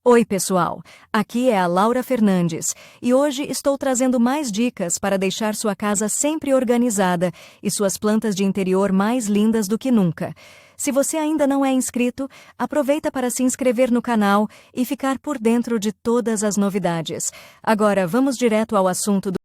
Oi, pessoal! Aqui é a Laura Fernandes e hoje estou trazendo mais dicas para deixar sua casa sempre organizada e suas plantas de interior mais lindas do que nunca. Se você ainda não é inscrito, aproveita para se inscrever no canal e ficar por dentro de todas as novidades. Agora, vamos direto ao assunto do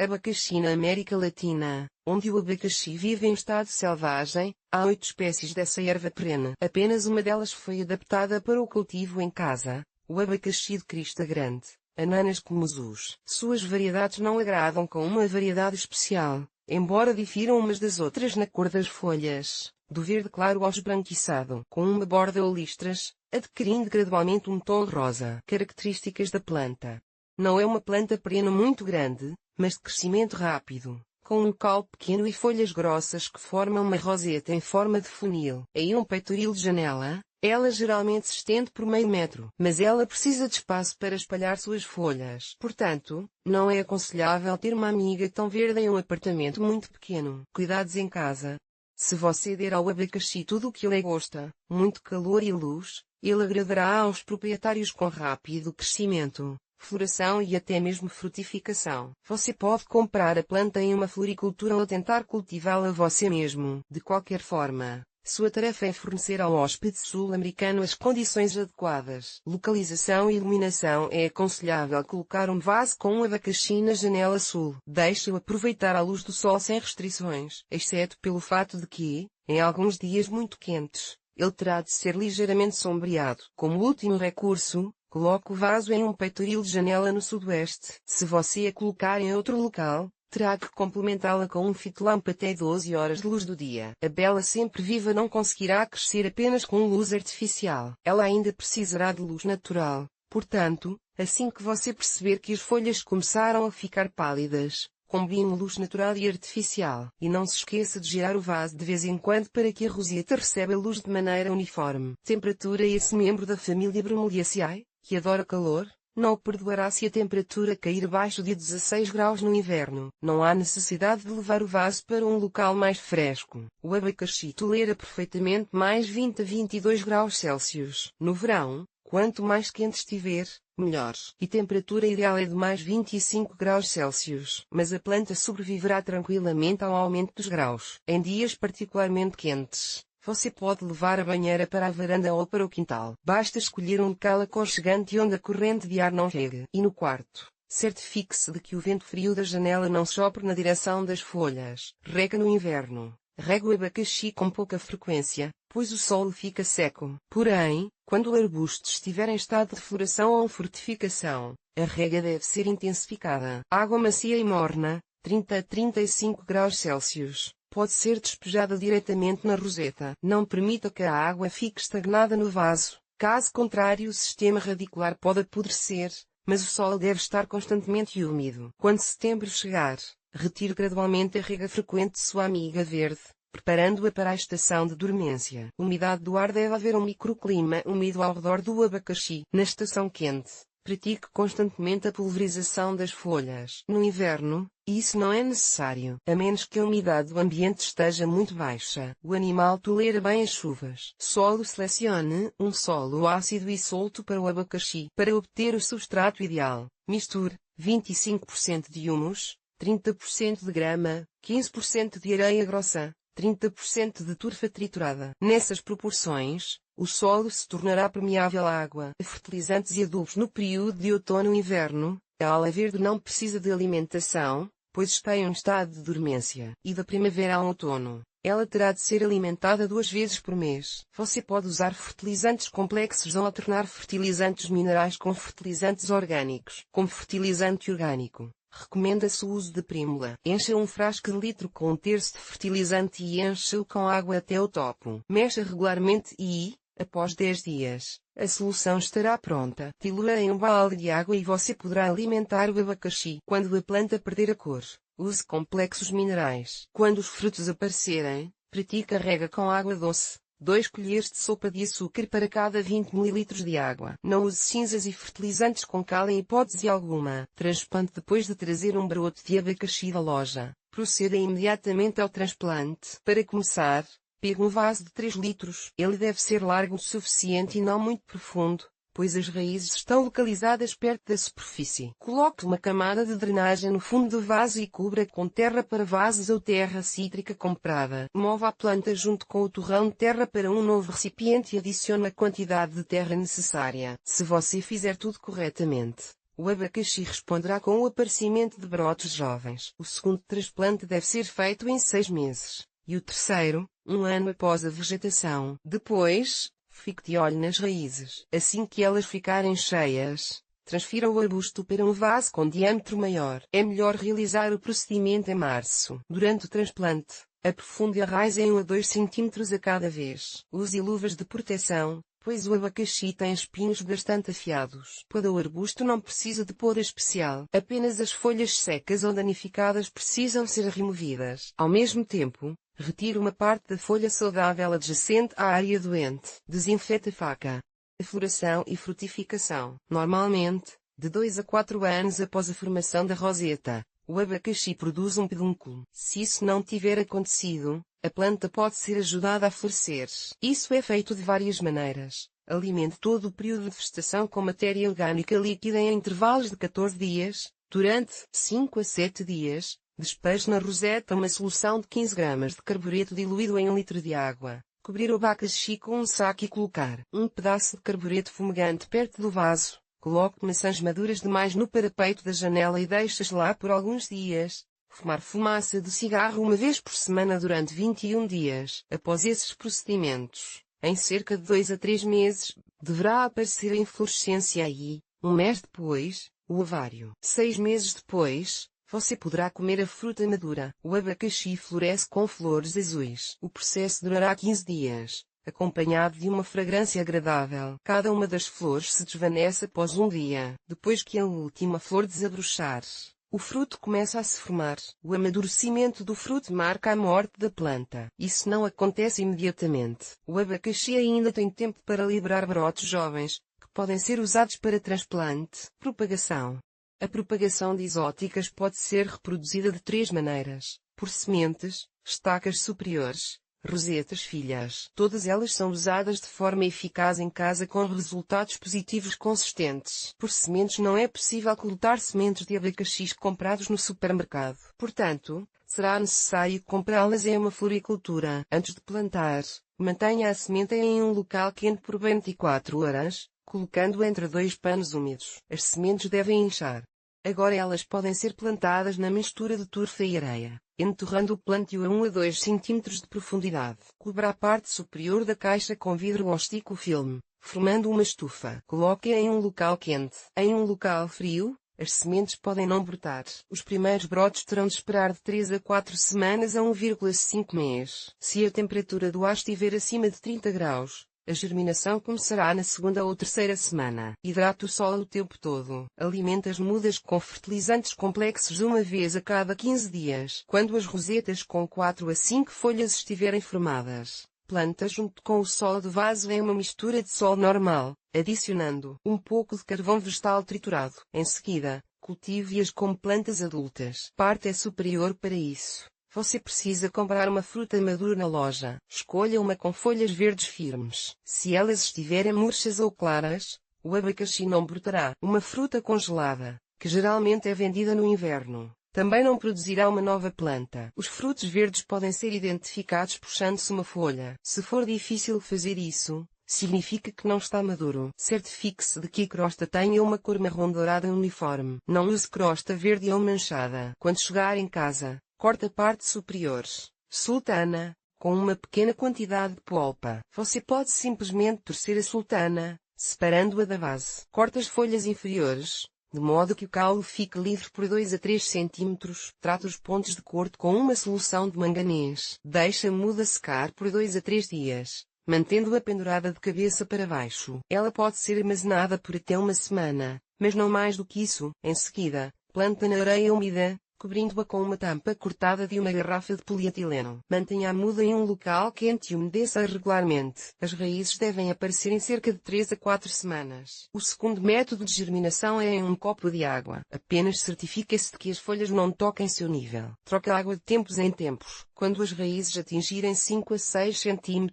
Abacaxi na América Latina, onde o abacaxi vive em estado selvagem, há 8 espécies dessa erva perene. Apenas uma delas foi adaptada para o cultivo em casa, o abacaxi de crista grande, Ananas commusus. Suas variedades não agradam com uma variedade especial, embora difiram umas das outras na cor das folhas, do verde claro ao esbranquiçado, com uma borda ou listras, adquirindo gradualmente um tom rosa. Características da planta. Não é uma planta perene muito grande, mas de crescimento rápido, com um caule pequeno e folhas grossas que formam uma roseta em forma de funil. Em um peitoril de janela, ela geralmente se estende por meio metro, mas ela precisa de espaço para espalhar suas folhas. Portanto, não é aconselhável ter uma amiga tão verde em um apartamento muito pequeno. Cuidados em casa. Se você der ao abacaxi tudo o que ele gosta, muito calor e luz, ele agradará aos proprietários com rápido crescimento, floração e até mesmo frutificação. Você pode comprar a planta em uma floricultura ou tentar cultivá-la você mesmo. De qualquer forma, sua tarefa é fornecer ao hóspede sul-americano as condições adequadas. Localização e iluminação. É aconselhável colocar um vaso com um abacaxi na janela sul. Deixe-o aproveitar a luz do sol sem restrições, exceto pelo fato de que, em alguns dias muito quentes, ele terá de ser ligeiramente sombreado. Como último recurso, coloque o vaso em um peitoril de janela no sudoeste. Se você a colocar em outro local, terá que complementá-la com um fito-lampa até 12 horas de luz do dia. A bela sempre viva não conseguirá crescer apenas com luz artificial. Ela ainda precisará de luz natural. Portanto, assim que você perceber que as folhas começaram a ficar pálidas, combine luz natural e artificial. E não se esqueça de girar o vaso de vez em quando para que a roseta receba luz de maneira uniforme. Temperatura. Esse membro da família Bromeliaceae, que adora calor, não o perdoará se a temperatura cair abaixo de 16 graus no inverno. Não há necessidade de levar o vaso para um local mais fresco. O abacaxi tolera perfeitamente mais 20 a 22 graus Celsius. No verão, quanto mais quente estiver, melhor. E temperatura ideal é de mais 25 graus Celsius. Mas a planta sobreviverá tranquilamente ao aumento dos graus. Em dias particularmente quentes, você pode levar a banheira para a varanda ou para o quintal. Basta escolher um local aconchegante onde a corrente de ar não chegue. E no quarto, certifique-se de que o vento frio da janela não sopre na direção das folhas. Rega no inverno. Rega o abacaxi com pouca frequência, pois o solo fica seco. Porém, quando o arbusto estiver em estado de floração ou frutificação, a rega deve ser intensificada. Água macia e morna, 30 a 35 graus Celsius. Pode ser despejada diretamente na roseta. Não permita que a água fique estagnada no vaso. Caso contrário, o sistema radicular pode apodrecer, mas o solo deve estar constantemente úmido. Quando setembro chegar, retire gradualmente a rega frequente de sua amiga verde, preparando-a para a estação de dormência. Umidade do ar. Deve haver um microclima úmido ao redor do abacaxi. Na estação quente, pratique constantemente a pulverização das folhas. No inverno, isso não é necessário, a menos que a umidade do ambiente esteja muito baixa. O animal tolera bem as chuvas. Solo. Selecione um solo ácido e solto para o abacaxi. Para obter o substrato ideal, misture 25% de humus, 30% de grama, 15% de areia grossa, 30% de turfa triturada. Nessas proporções, o solo se tornará permeável à água. Fertilizantes e adubos. No período de outono e inverno, a ala verde não precisa de alimentação, pois está em um estado de dormência. E da primavera ao outono, ela terá de ser alimentada 2 vezes por mês. Você pode usar fertilizantes complexos ou alternar fertilizantes minerais com fertilizantes orgânicos. Como fertilizante orgânico, recomenda-se o uso de prímula. Encha um frasco de litro com 1/3 de fertilizante e encha-o com água até o topo. Mexa regularmente e, após 10 dias, a solução estará pronta. Dilua em um balde de água e você poderá alimentar o abacaxi. Quando a planta perder a cor, use complexos minerais. Quando os frutos aparecerem, pratique a rega com água doce. 2 colheres de sopa de açúcar para cada 20 ml de água. Não use cinzas e fertilizantes com cal em hipótese alguma. Transplante. Depois de trazer um broto de abacaxi da loja, proceda imediatamente ao transplante. Para começar, pegue um vaso de 3 litros. Ele deve ser largo o suficiente e não muito profundo, pois as raízes estão localizadas perto da superfície. Coloque uma camada de drenagem no fundo do vaso e cubra com terra para vasos ou terra cítrica comprada. Mova a planta junto com o torrão de terra para um novo recipiente e adicione a quantidade de terra necessária. Se você fizer tudo corretamente, o abacaxi responderá com o aparecimento de brotos jovens. O segundo transplante deve ser feito em 6 meses, e o terceiro, 1 ano após a vegetação. Depois, fique de olho nas raízes. Assim que elas ficarem cheias, transfira o arbusto para um vaso com diâmetro maior. É melhor realizar o procedimento em março. Durante o transplante, aprofunde a raiz em 1 a 2 cm a cada vez. Use luvas de proteção, pois o abacaxi tem espinhos bastante afiados. Para o arbusto não precisa de poda especial. Apenas as folhas secas ou danificadas precisam ser removidas. Ao mesmo tempo, retire uma parte da folha saudável adjacente à área doente. Desinfete a faca. A floração e frutificação. Normalmente, de 2 a 4 anos após a formação da roseta, o abacaxi produz um pedúnculo. Se isso não tiver acontecido, a planta pode ser ajudada a florescer. Isso é feito de várias maneiras. Alimente todo o período de vegetação com matéria orgânica líquida em intervalos de 14 dias. Durante 5 a 7 dias, despeje na roseta uma solução de 15 gramas de carbureto diluído em 1 litro de água. Cobrir o abacaxi com um saco e colocar um pedaço de carbureto fumegante perto do vaso. Coloque maçãs maduras demais no parapeito da janela e deixe-as lá por alguns dias. Fumar fumaça de cigarro uma vez por semana durante 21 dias. Após esses procedimentos, em cerca de 2 a 3 meses, deverá aparecer a inflorescência e, 1 mês depois, o ovário. 6 meses depois, você poderá comer a fruta madura. O abacaxi floresce com flores azuis. O processo durará 15 dias, acompanhado de uma fragrância agradável. Cada uma das flores se desvanece após 1 dia. Depois que a última flor desabrochar, o fruto começa a se formar. O amadurecimento do fruto marca a morte da planta. Isso não acontece imediatamente. O abacaxi ainda tem tempo para liberar brotos jovens, que podem ser usados para transplante. Propagação. A propagação de exóticas pode ser reproduzida de 3 maneiras: por sementes, estacas superiores, rosetas filhas. Todas elas são usadas de forma eficaz em casa com resultados positivos consistentes. Por sementes não é possível coletar sementes de abacaxis comprados no supermercado. Portanto, será necessário comprá-las em uma floricultura. Antes de plantar, mantenha a semente em um local quente por 24 horas, colocando entre 2 panos úmidos. As sementes devem inchar. Agora elas podem ser plantadas na mistura de turfa e areia, enterrando o plantio a 1 a 2 cm de profundidade. Cubra a parte superior da caixa com vidro ou estique o filme, formando uma estufa. Coloque-a em um local quente. Em um local frio, as sementes podem não brotar. Os primeiros brotos terão de esperar de 3 a 4 semanas a 1,5 mês. Se a temperatura do ar estiver acima de 30 graus, a germinação começará na 2ª ou 3ª semana. Hidrata o solo o tempo todo. Alimenta as mudas com fertilizantes complexos uma vez a cada 15 dias. Quando as rosetas com 4 a 5 folhas estiverem formadas, planta junto com o solo do vaso em uma mistura de solo normal, adicionando um pouco de carvão vegetal triturado. Em seguida, cultive-as como plantas adultas. Parte é superior para isso. Você precisa comprar uma fruta madura na loja. Escolha uma com folhas verdes firmes. Se elas estiverem murchas ou claras, o abacaxi não brotará. Uma fruta congelada, que geralmente é vendida no inverno, também não produzirá uma nova planta. Os frutos verdes podem ser identificados puxando-se uma folha. Se for difícil fazer isso, significa que não está maduro. Certifique-se de que a crosta tenha uma cor marrom dourada uniforme. Não use crosta verde ou manchada. Quando chegar em casa, corte a parte superior, sultana, com uma pequena quantidade de polpa. Você pode simplesmente torcer a sultana, separando-a da base. Corte as folhas inferiores, de modo que o caule fique livre por 2 a 3 cm. Trata os pontos de corte com uma solução de manganês. Deixe a muda secar por 2 a 3 dias, mantendo-a pendurada de cabeça para baixo. Ela pode ser armazenada por até 1 semana, mas não mais do que isso. Em seguida, planta na areia úmida, cobrindo-a com uma tampa cortada de uma garrafa de polietileno. Mantenha a muda em um local quente e umedeça-a regularmente. As raízes devem aparecer em cerca de 3 a 4 semanas. O segundo método de germinação é em um copo de água. Apenas certifique-se de que as folhas não toquem seu nível. Troque a água de tempos em tempos. Quando as raízes atingirem 5 a 6 cm,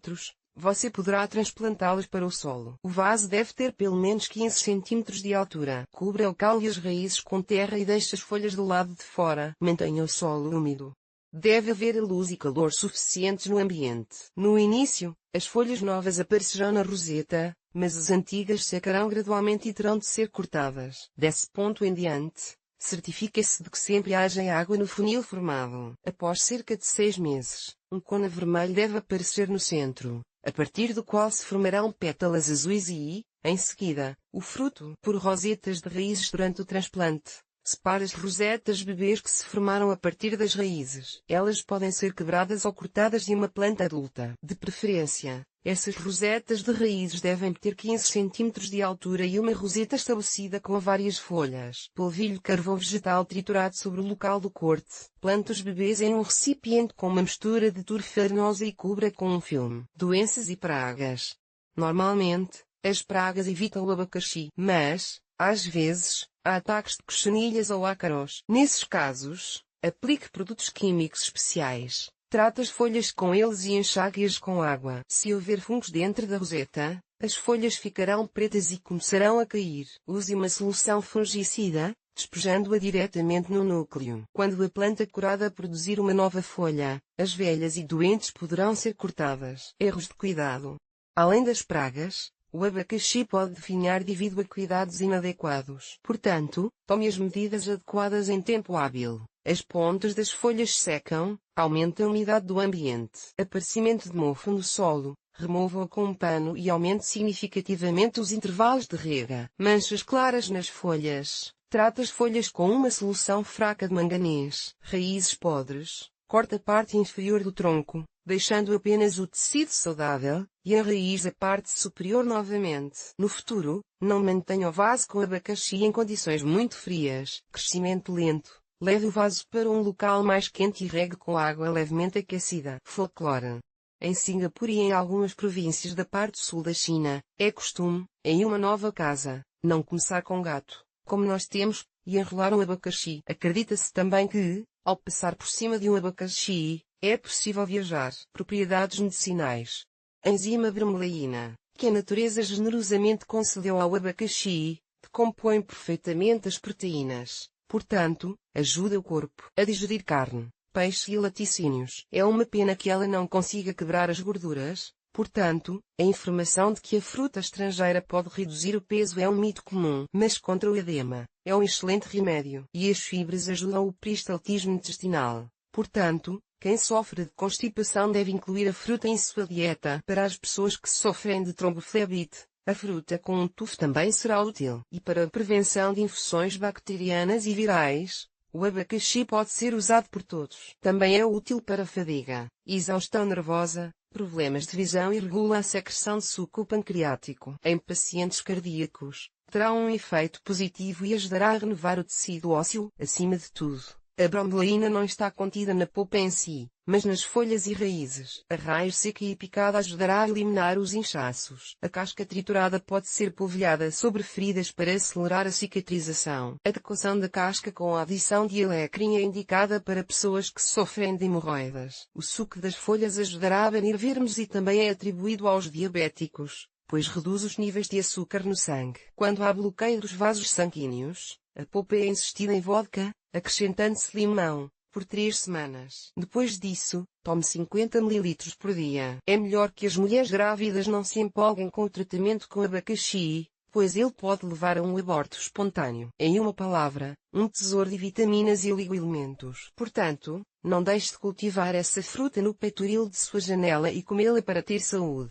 você poderá transplantá-los para o solo. O vaso deve ter pelo menos 15 cm de altura. Cubra o caule e as raízes com terra e deixe as folhas do lado de fora. Mantenha o solo úmido. Deve haver luz e calor suficientes no ambiente. No início, as folhas novas aparecerão na roseta, mas as antigas secarão gradualmente e terão de ser cortadas. Desse ponto em diante, certifique-se de que sempre haja água no funil formado. Após cerca de 6 meses, um cono vermelho deve aparecer no centro, a partir do qual se formarão pétalas azuis e, em seguida, o fruto. Por rosetas de raízes durante o transplante. Separe as rosetas bebês que se formaram a partir das raízes. Elas podem ser quebradas ou cortadas de uma planta adulta. De preferência, essas rosetas de raízes devem ter 15 cm de altura e uma roseta estabelecida com várias folhas. Polvilhe carvão vegetal triturado sobre o local do corte. Plante os bebês em um recipiente com uma mistura de turfa arenosa e cubra com um filme. Doenças e pragas. Normalmente, as pragas evitam o abacaxi, mas, às vezes, há ataques de cochonilhas ou ácaros. Nesses casos, aplique produtos químicos especiais. Trate as folhas com eles e enxague-as com água. Se houver fungos dentro da roseta, as folhas ficarão pretas e começarão a cair. Use uma solução fungicida, despejando-a diretamente no núcleo. Quando a planta curada produzir uma nova folha, as velhas e doentes poderão ser cortadas. Erros de cuidado. Além das pragas, o abacaxi pode definhar devido a cuidados inadequados. Portanto, tome as medidas adequadas em tempo hábil. As pontas das folhas secam, aumenta a umidade do ambiente. Aparecimento de mofo no solo, remova-o com um pano e aumente significativamente os intervalos de rega. Manchas claras nas folhas. Trata as folhas com uma solução fraca de manganês. Raízes podres. Corta a parte inferior do tronco, deixando apenas o tecido saudável, e enraize a parte superior novamente. No futuro, não mantenha o vaso com abacaxi em condições muito frias. Crescimento lento. Leve o vaso para um local mais quente e regue com água levemente aquecida. Folclore. Em Singapura e em algumas províncias da parte sul da China, é costume, em uma nova casa, não começar com gato, como nós temos, e enrolar um abacaxi. Acredita-se também que, ao passar por cima de um abacaxi, é possível viajar. Propriedades medicinais. Enzima bromelaína, que a natureza generosamente concedeu ao abacaxi, decompõe perfeitamente as proteínas. Portanto, ajuda o corpo a digerir carne, peixe e laticínios. É uma pena que ela não consiga quebrar as gorduras. Portanto, a informação de que a fruta estrangeira pode reduzir o peso é um mito comum. Mas contra o edema, é um excelente remédio. E as fibras ajudam o peristaltismo intestinal. Portanto, quem sofre de constipação deve incluir a fruta em sua dieta. Para as pessoas que sofrem de tromboflebite, a fruta com um tufo também será útil. E para a prevenção de infecções bacterianas e virais, o abacaxi pode ser usado por todos. Também é útil para a fadiga, exaustão nervosa, problemas de visão e regula a secreção de suco pancreático. Em pacientes cardíacos, terá um efeito positivo e ajudará a renovar o tecido ósseo. Acima de tudo, a bromelaína não está contida na polpa em si, mas nas folhas e raízes. A raiz seca e picada ajudará a eliminar os inchaços. A casca triturada pode ser polvilhada sobre feridas para acelerar a cicatrização. A adequação da casca com a adição de alecrim é indicada para pessoas que sofrem de hemorroidas. O suco das folhas ajudará a banir vermes e também é atribuído aos diabéticos, pois reduz os níveis de açúcar no sangue. Quando há bloqueio dos vasos sanguíneos, a polpa é insistida em vodka, acrescentando-se limão, por 3 semanas. Depois disso, tome 50 ml por dia. É melhor que as mulheres grávidas não se empolguem com o tratamento com abacaxi, pois ele pode levar a um aborto espontâneo. Em uma palavra, um tesouro de vitaminas e oligoelementos. Portanto, não deixe de cultivar essa fruta no peitoril de sua janela e comê-la para ter saúde.